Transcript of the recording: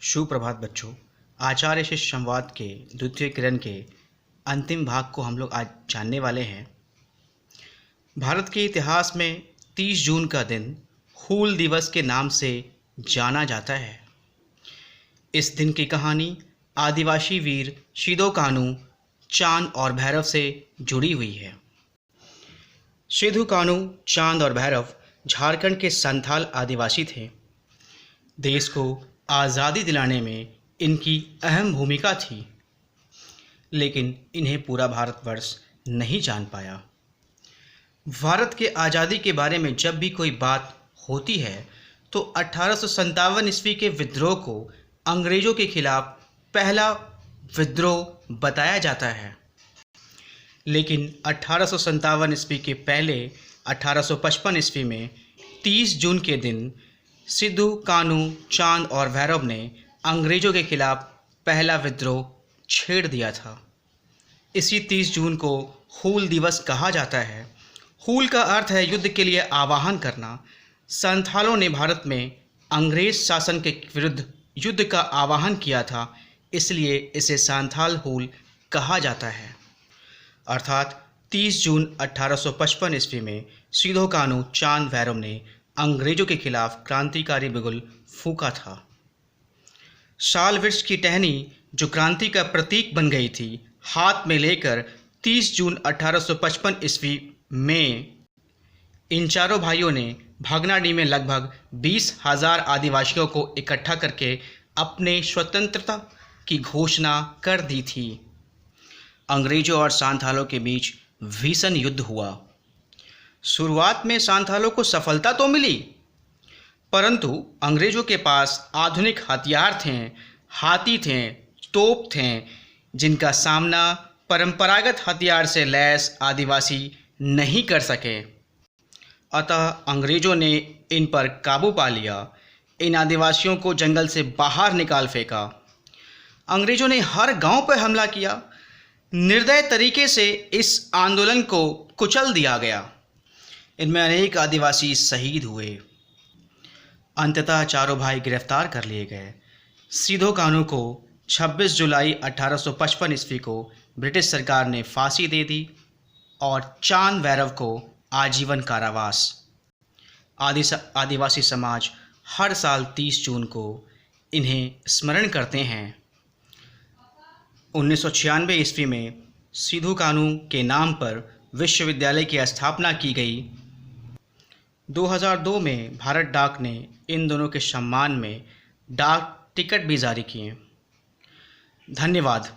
सुप्रभात बच्चों। आचार्य शिष्य संवाद के द्वितीय किरण के अंतिम भाग को हम लोग आज जानने वाले हैं। भारत के इतिहास में 30 जून का दिन हूल दिवस के नाम से जाना जाता है। इस दिन की कहानी आदिवासी वीर सिदो कान्हू, चांद और भैरव से जुड़ी हुई है। सिदो कान्हू, चांद और भैरव झारखंड के संथाल आदिवासी थे। देश को आज़ादी दिलाने में इनकी अहम भूमिका थी, लेकिन इन्हें पूरा भारतवर्ष नहीं जान पाया। भारत के आज़ादी के बारे में जब भी कोई बात होती है तो 1857 ईस्वी के विद्रोह को अंग्रेज़ों के खिलाफ पहला विद्रोह बताया जाता है। लेकिन 1857 ईस्वी के पहले 1855 ईस्वी में 30 जून के दिन सिदो कान्हू, चांद और भैरव ने अंग्रेज़ों के खिलाफ पहला विद्रोह छेड़ दिया था। इसी 30 जून को हूल दिवस कहा जाता है। हूल का अर्थ है युद्ध के लिए आह्वान करना। संथालों ने भारत में अंग्रेज शासन के विरुद्ध युद्ध का आह्वान किया था, इसलिए इसे संथाल हूल कहा जाता है। अर्थात 30 जून 1855 ईस्वी में सिदो कान्हू, चांद, भैरव ने अंग्रेज़ों के खिलाफ क्रांतिकारी बिगुल फूंका था। साल वृक्ष की टहनी जो क्रांति का प्रतीक बन गई थी, हाथ में लेकर 30 जून 1855 ईस्वी में इन चारों भाइयों ने भागनाडी में लगभग 20,000 आदिवासियों को इकट्ठा करके अपने स्वतंत्रता की घोषणा कर दी थी। अंग्रेज़ों और संथालों के बीच भीषण युद्ध हुआ। शुरुआत में संथालों को सफलता तो मिली, परंतु अंग्रेज़ों के पास आधुनिक हथियार थे, हाथी थे, तोप थे, जिनका सामना परंपरागत हथियार से लैस आदिवासी नहीं कर सके। अतः अंग्रेज़ों ने इन पर काबू पा लिया। इन आदिवासियों को जंगल से बाहर निकाल फेंका। अंग्रेज़ों ने हर गांव पर हमला किया। निर्दय तरीके से इस आंदोलन को कुचल दिया गया। इनमें अनेक आदिवासी शहीद हुए। अंततः चारों भाई गिरफ्तार कर लिए गए। सिदो कान्हू को 26 जुलाई 1855 ईस्वी को ब्रिटिश सरकार ने फांसी दे दी और चांद, भैरव को आजीवन कारावास। आदिवासी समाज हर साल 30 जून को इन्हें स्मरण करते हैं। 1996 ईस्वी में सिदो कान्हू के नाम पर विश्वविद्यालय की स्थापना की गई। 2002 में भारत डाक ने इन दोनों के सम्मान में डाक टिकट भी जारी किए। धन्यवाद।